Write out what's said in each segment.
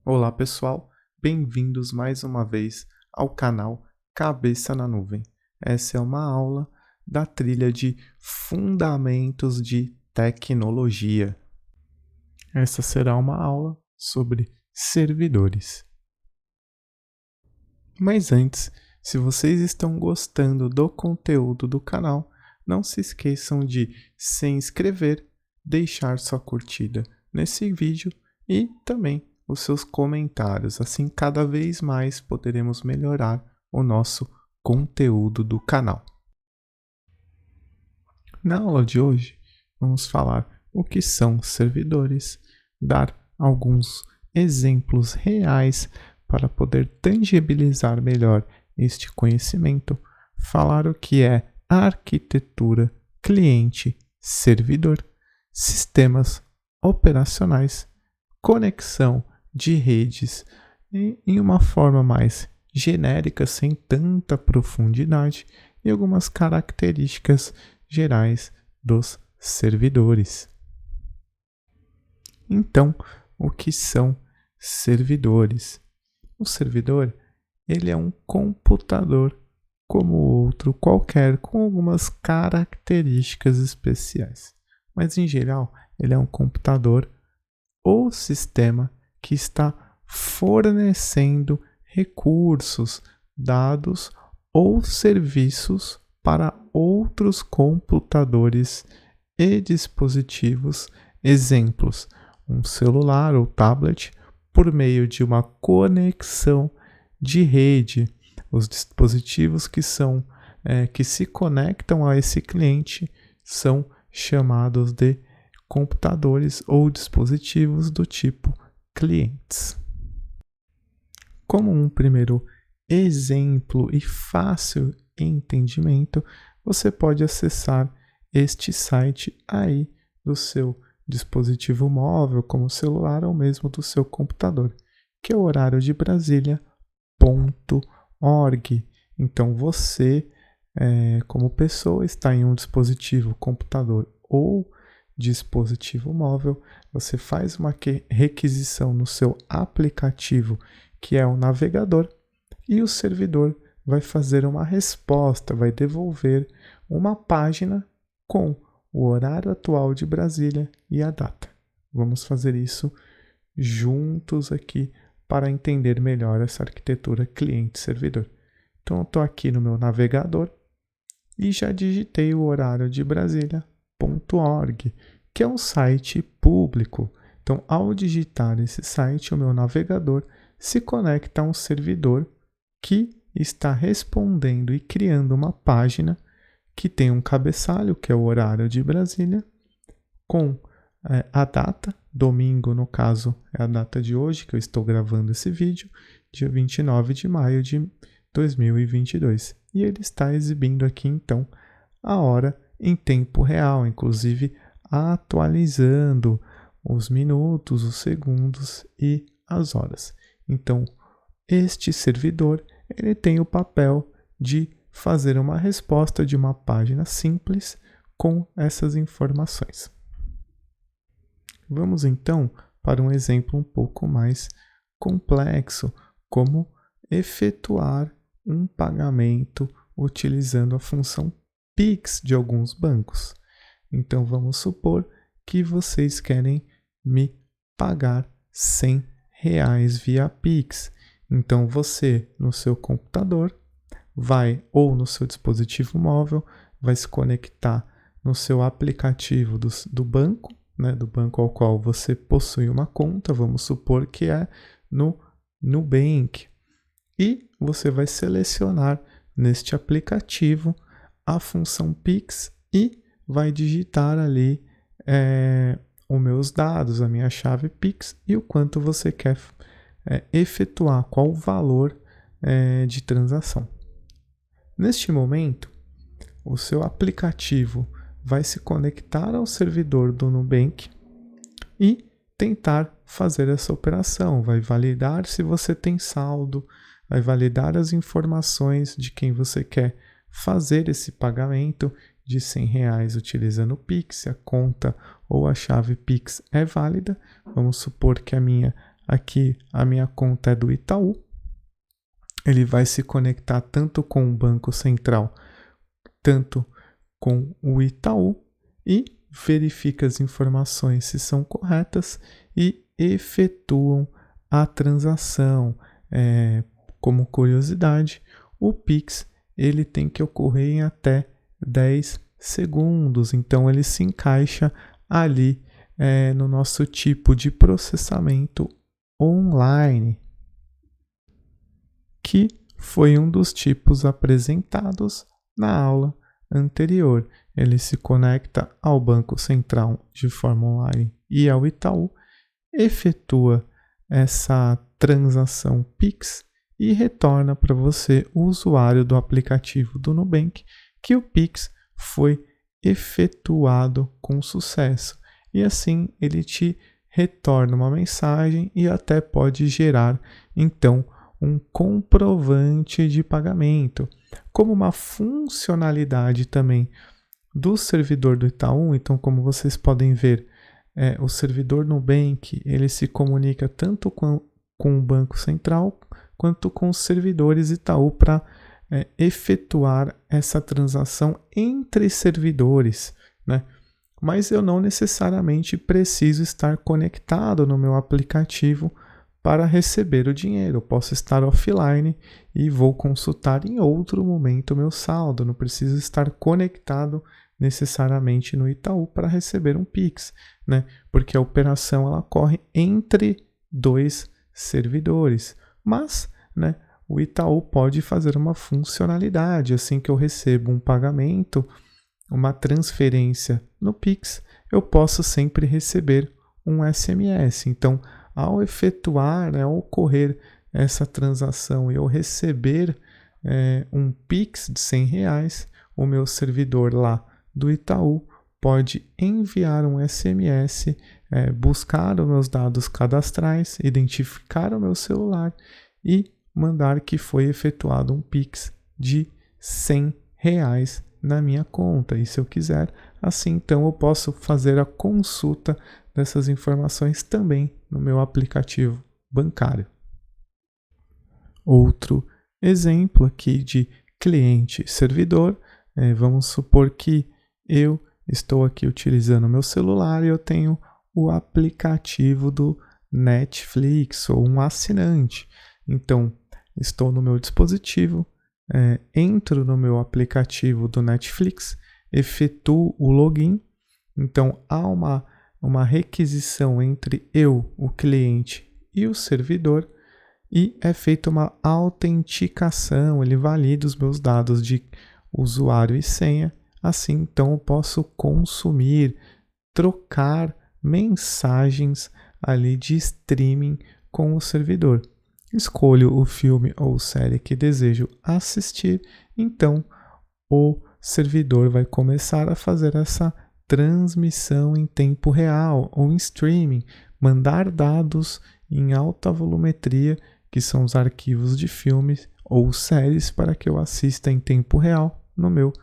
Olá pessoal, bem-vindos mais uma vez ao canal Cabeça na Nuvem. Essa é uma aula da trilha de Fundamentos de Tecnologia. Essa será uma aula sobre servidores. Mas antes, se vocês estão gostando do conteúdo do canal, não se esqueçam de se inscrever, deixar sua curtida nesse vídeo e também os seus comentários. Assim, cada vez mais poderemos melhorar o nosso conteúdo do canal. Na aula de hoje, vamos falar o que são servidores, dar alguns exemplos reais para poder tangibilizar melhor este conhecimento, falar o que é arquitetura cliente-servidor, sistemas operacionais, conexão de redes e em uma forma mais genérica, sem tanta profundidade, e algumas características gerais dos servidores. Então, o que são servidores? O servidor, ele é um computador como outro qualquer, com algumas características especiais. Mas, em geral, ele é um computador ou sistema que está fornecendo recursos, dados ou serviços para outros computadores e dispositivos. Exemplos: um celular ou tablet por meio de uma conexão de rede. Os dispositivos que se conectam a esse cliente são chamados de computadores ou dispositivos do tipo clientes. Como um primeiro exemplo e fácil entendimento, você pode acessar este site aí do seu dispositivo móvel, como celular ou mesmo do seu computador, que é o horário de Brasília.org. Então você, como pessoa, está em um dispositivo, computador ou dispositivo móvel, você faz uma requisição no seu aplicativo, que é o navegador, e o servidor vai fazer uma resposta, vai devolver uma página com o horário atual de Brasília e a data. Vamos fazer isso juntos aqui para entender melhor essa arquitetura cliente-servidor. Então eu estou aqui no meu navegador e já digitei o horário de Brasília.org, que é um site público. Então, ao digitar esse site, o meu navegador se conecta a um servidor que está respondendo e criando uma página que tem um cabeçalho, que é o horário de Brasília, com a data, domingo no caso é a data de hoje que eu estou gravando esse vídeo, dia 29 de maio de 2022. E ele está exibindo aqui então a hora em tempo real, inclusive atualizando os minutos, os segundos e as horas. Então, este servidor ele tem o papel de fazer uma resposta de uma página simples com essas informações. Vamos então para um exemplo um pouco mais complexo, como efetuar um pagamento utilizando a função Pix de alguns bancos. Então vamos supor que vocês querem me pagar R$100 via Pix. Então você, no seu computador, ou no seu dispositivo móvel, vai se conectar no seu aplicativo do banco, do banco ao qual você possui uma conta, vamos supor que é no Nubank. E você vai selecionar neste aplicativo a função Pix e vai digitar ali os meus dados, a minha chave Pix e o quanto você quer efetuar, qual o valor de transação. Neste momento, o seu aplicativo vai se conectar ao servidor do Nubank e tentar fazer essa operação. Vai validar se você tem saldo, vai validar as informações de quem você quer fazer esse pagamento de R$100 utilizando o Pix, a conta ou a chave Pix é válida. Vamos supor que a minha aqui a minha conta é do Itaú, ele vai se conectar tanto com o Banco Central, tanto com o Itaú e verifica as informações se são corretas e efetuam a transação. Como curiosidade, o Pix ele tem que ocorrer em até 10 segundos, então ele se encaixa ali no nosso tipo de processamento online, que foi um dos tipos apresentados na aula anterior. Ele se conecta ao Banco Central de forma online e ao Itaú, efetua essa transação Pix e retorna para você, o usuário do aplicativo do Nubank, que o Pix foi efetuado com sucesso. E assim ele te retorna uma mensagem e até pode gerar, então, um comprovante de pagamento, como uma funcionalidade também do servidor do Itaú. Então, como vocês podem ver, o servidor Nubank ele se comunica tanto com o Banco Central quanto com os servidores Itaú para efetuar essa transação entre servidores, né? Mas eu não necessariamente preciso estar conectado no meu aplicativo para receber o dinheiro. Eu posso estar offline e vou consultar em outro momento o meu saldo. Não preciso estar conectado necessariamente no Itaú para receber um Pix, né? Porque a operação ela ocorre entre dois servidores. Mas, né, o Itaú pode fazer uma funcionalidade assim que eu recebo um pagamento, uma transferência no Pix, eu posso sempre receber um SMS. Então, ao efetuar, ao ocorrer essa transação e eu receber um Pix de R$100, o meu servidor lá do Itaú pode enviar um SMS, buscar os meus dados cadastrais, identificar o meu celular e mandar que foi efetuado um Pix de R$100 na minha conta. E se eu quiser, assim então eu posso fazer a consulta dessas informações também no meu aplicativo bancário. Outro exemplo aqui de cliente-servidor, vamos supor que eu estou aqui utilizando o meu celular e eu tenho o aplicativo do Netflix ou um assinante. Então, estou no meu dispositivo, entro no meu aplicativo do Netflix, efetuo o login. Então, há uma requisição entre eu, o cliente, e o servidor, e é feita uma autenticação, ele valida os meus dados de usuário e senha. Assim, então, eu posso consumir, trocar mensagens ali de streaming com o servidor. Escolho o filme ou série que desejo assistir, então o servidor vai começar a fazer essa transmissão em tempo real ou em streaming, mandar dados em alta volumetria, que são os arquivos de filmes ou séries, para que eu assista em tempo real no meu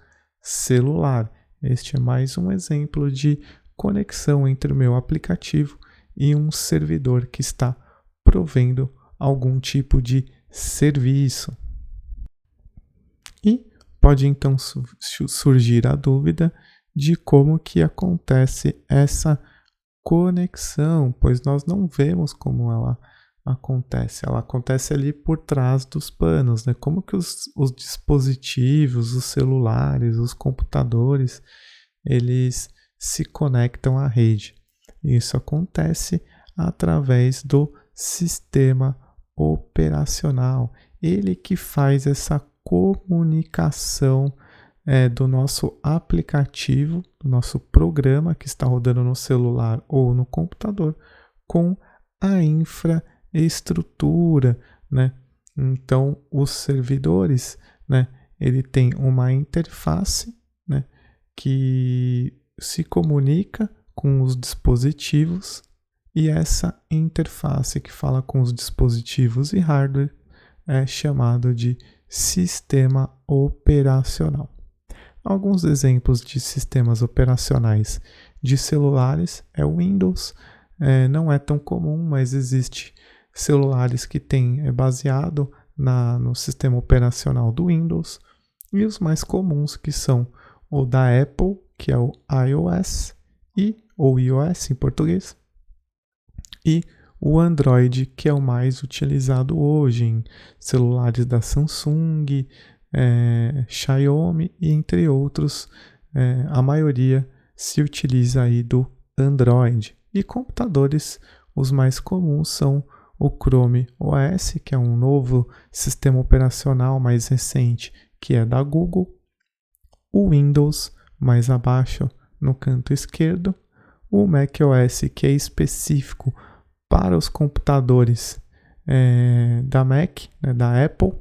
celular. Este é mais um exemplo de conexão entre o meu aplicativo e um servidor que está provendo algum tipo de serviço. E pode então surgir a dúvida de como que acontece essa conexão, pois nós não vemos como ela acontece. Ela acontece ali por trás dos panos, né? Como que os dispositivos, os celulares, os computadores, eles se conectam à rede. Isso acontece através do sistema operacional. Ele que faz essa comunicação do nosso aplicativo, do nosso programa que está rodando no celular ou no computador, com a infraestrutura, né? Então, os servidores, né, ele tem uma interface, né, que se comunica com os dispositivos, e essa interface que fala com os dispositivos e hardware é chamado de sistema operacional. Alguns exemplos de sistemas operacionais de celulares é o Windows, não é tão comum, mas existe celulares que têm baseado no sistema operacional do Windows, e os mais comuns que são o da Apple, que é o iOS, ou iOS em português, e o Android, que é o mais utilizado hoje em celulares da Samsung, Xiaomi e entre outros. A maioria se utiliza aí do Android. E computadores, os mais comuns são o Chrome OS, que é um novo sistema operacional mais recente, que é da Google, o Windows, mais abaixo no canto esquerdo, o macOS, que é específico para os computadores da Mac, da Apple,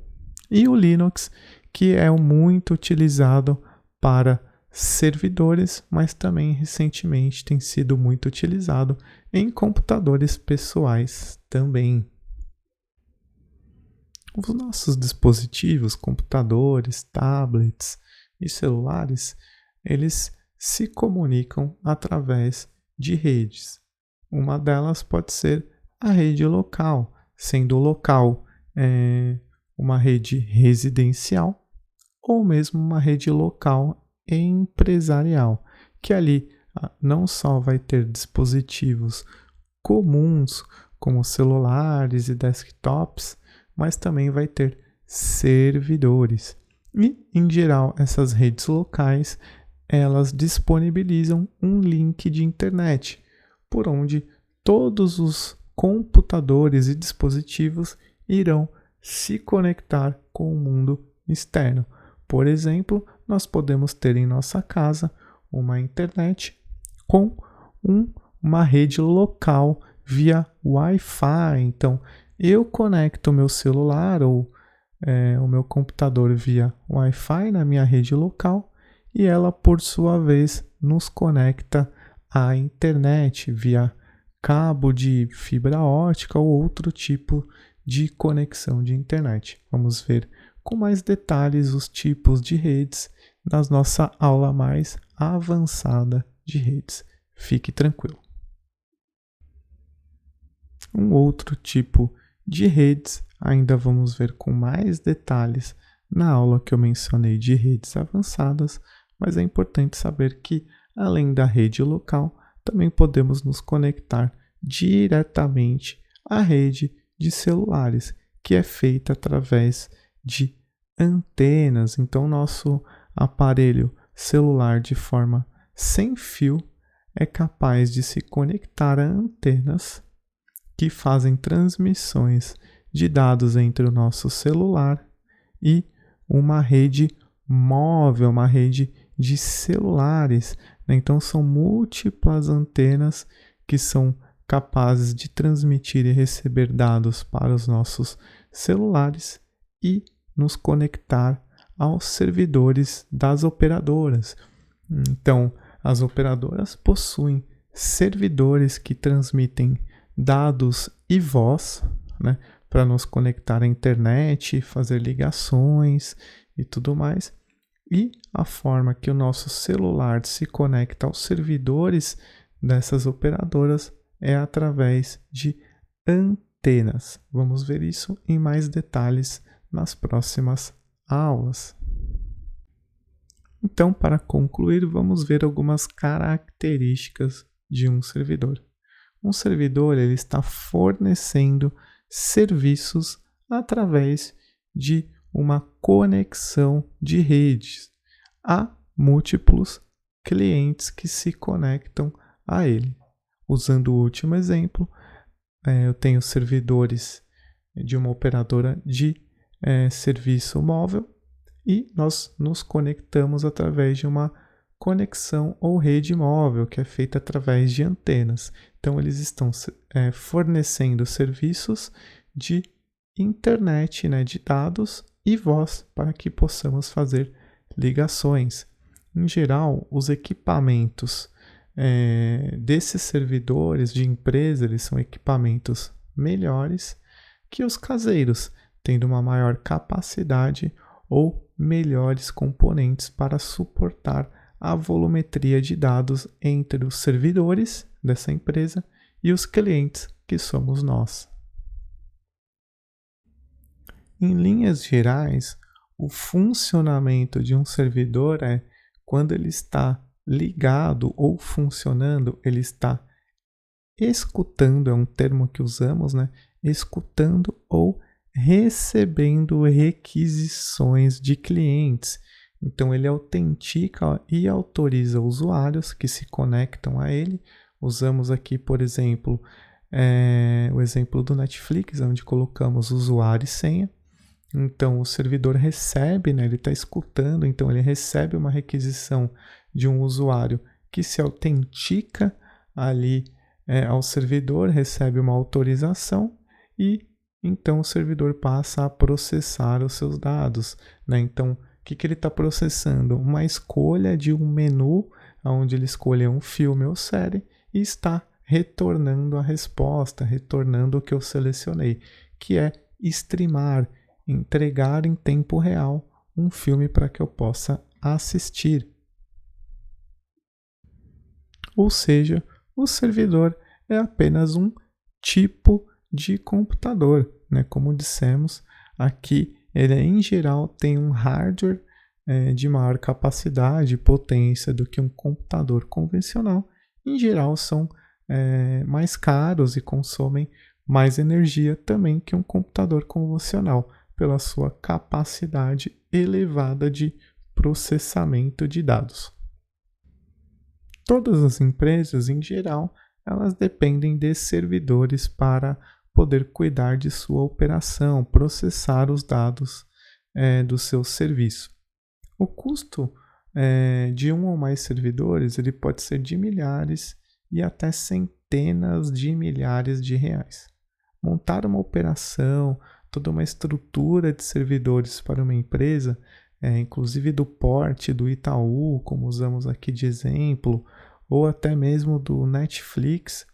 e o Linux, que é muito utilizado para servidores, mas também recentemente tem sido muito utilizado em computadores pessoais também. Os nossos dispositivos, computadores, tablets e celulares, eles se comunicam através de redes. Uma delas pode ser a rede local, sendo o local uma rede residencial ou mesmo uma rede local empresarial, que ali não só vai ter dispositivos comuns como celulares e desktops, mas também vai ter servidores. E, em geral, essas redes locais, elas disponibilizam um link de internet, por onde todos os computadores e dispositivos irão se conectar com o mundo externo. Por exemplo, nós podemos ter em nossa casa uma internet com uma rede local via Wi-Fi. Então, eu conecto o meu celular ou o meu computador via Wi-Fi na minha rede local e ela, por sua vez, nos conecta à internet via cabo de fibra ótica ou outro tipo de conexão de internet. Vamos ver com mais detalhes os tipos de redes na nossa aula mais avançada de redes. Fique tranquilo. Um outro tipo de redes, ainda vamos ver com mais detalhes na aula que eu mencionei de redes avançadas, mas é importante saber que, além da rede local, também podemos nos conectar diretamente à rede de celulares, que é feita através de antenas. Então, nosso aparelho celular, de forma sem fio, é capaz de se conectar a antenas que fazem transmissões de dados entre o nosso celular e uma rede móvel, uma rede de celulares. Então, são múltiplas antenas que são capazes de transmitir e receber dados para os nossos celulares e nos conectar aos servidores das operadoras. Então, as operadoras possuem servidores que transmitem dados e voz, para nos conectar à internet, fazer ligações e tudo mais. E a forma que o nosso celular se conecta aos servidores dessas operadoras é através de antenas. Vamos ver isso em mais detalhes nas próximas aulas. Então, para concluir, vamos ver algumas características de um servidor. Um servidor ele está fornecendo serviços através de uma conexão de redes. Há múltiplos clientes que se conectam a ele. Usando o último exemplo, eu tenho servidores de uma operadora de serviço móvel e nós nos conectamos através de uma conexão ou rede móvel, que é feita através de antenas. Então, eles estão fornecendo serviços de internet, de dados e voz para que possamos fazer ligações. Em geral, os equipamentos desses servidores de empresa, eles são equipamentos melhores que os caseiros, tendo uma maior capacidade ou melhores componentes para suportar a volumetria de dados entre os servidores dessa empresa e os clientes, que somos nós. Em linhas gerais, o funcionamento de um servidor é quando ele está ligado ou funcionando, ele está escutando, é um termo que usamos, né? Escutando ou recebendo requisições de clientes. Então, ele autentica e autoriza usuários que se conectam a ele. Usamos aqui, por exemplo, o exemplo do Netflix, onde colocamos usuário e senha. Então, o servidor recebe, né, ele está escutando, então ele recebe uma requisição de um usuário que se autentica ali ao servidor, recebe uma autorização e então o servidor passa a processar os seus dados, né? Então, o que ele está processando? Uma escolha de um menu, onde ele escolheu um filme ou série e está retornando a resposta, retornando o que eu selecionei, que é streamar, entregar em tempo real um filme para que eu possa assistir. Ou seja, o servidor é apenas um tipo de computador, né? Como dissemos, aqui ele em geral tem um hardware de maior capacidade e potência do que um computador convencional. Em geral são mais caros e consomem mais energia também que um computador convencional, pela sua capacidade elevada de processamento de dados. Todas as empresas, em geral, elas dependem de servidores para poder cuidar de sua operação, processar os dados do seu serviço. O custo de um ou mais servidores ele pode ser de milhares e até centenas de milhares de reais. Montar uma operação, toda uma estrutura de servidores para uma empresa, inclusive do porte do Itaú, como usamos aqui de exemplo, ou até mesmo do Netflix,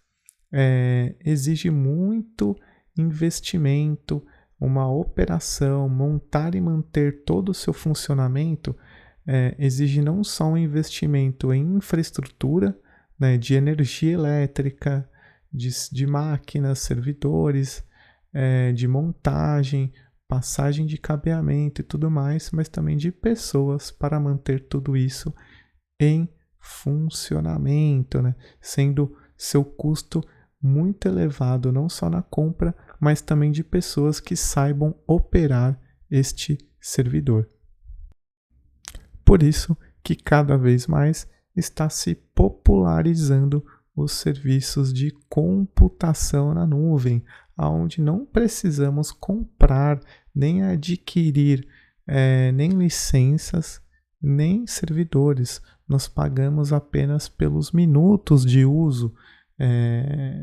exige muito investimento, uma operação, montar e manter todo o seu funcionamento, exige não só um investimento em infraestrutura, né, de energia elétrica, de máquinas, servidores, de montagem, passagem de cabeamento e tudo mais, mas também de pessoas para manter tudo isso em funcionamento, né? Sendo seu custo muito elevado, não só na compra, mas também de pessoas que saibam operar este servidor. Por isso que cada vez mais está se popularizando os serviços de computação na nuvem, onde não precisamos comprar nem adquirir nem licenças, nem servidores. Nós pagamos apenas pelos minutos de uso.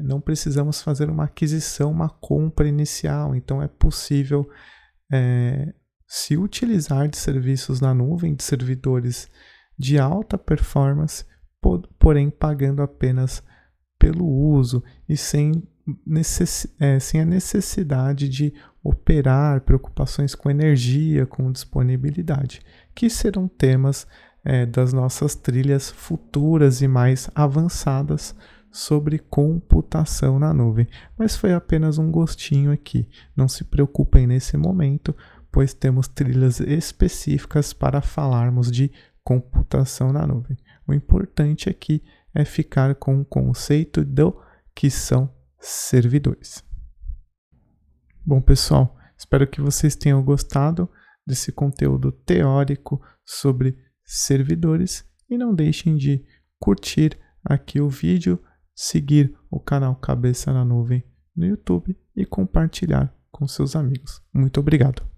Não precisamos fazer uma aquisição, uma compra inicial. Então é possível se utilizar de serviços na nuvem, de servidores de alta performance, porém pagando apenas pelo uso e sem a necessidade de operar, preocupações com energia, com disponibilidade, que serão temas das nossas trilhas futuras e mais avançadas sobre computação na nuvem. Mas foi apenas um gostinho aqui. Não se preocupem nesse momento, pois temos trilhas específicas para falarmos de computação na nuvem. O importante aqui é ficar com o conceito do que são servidores. Bom, pessoal, espero que vocês tenham gostado desse conteúdo teórico sobre servidores e não deixem de curtir aqui o vídeo, seguir o canal Cabeça na Nuvem no YouTube e compartilhar com seus amigos. Muito obrigado.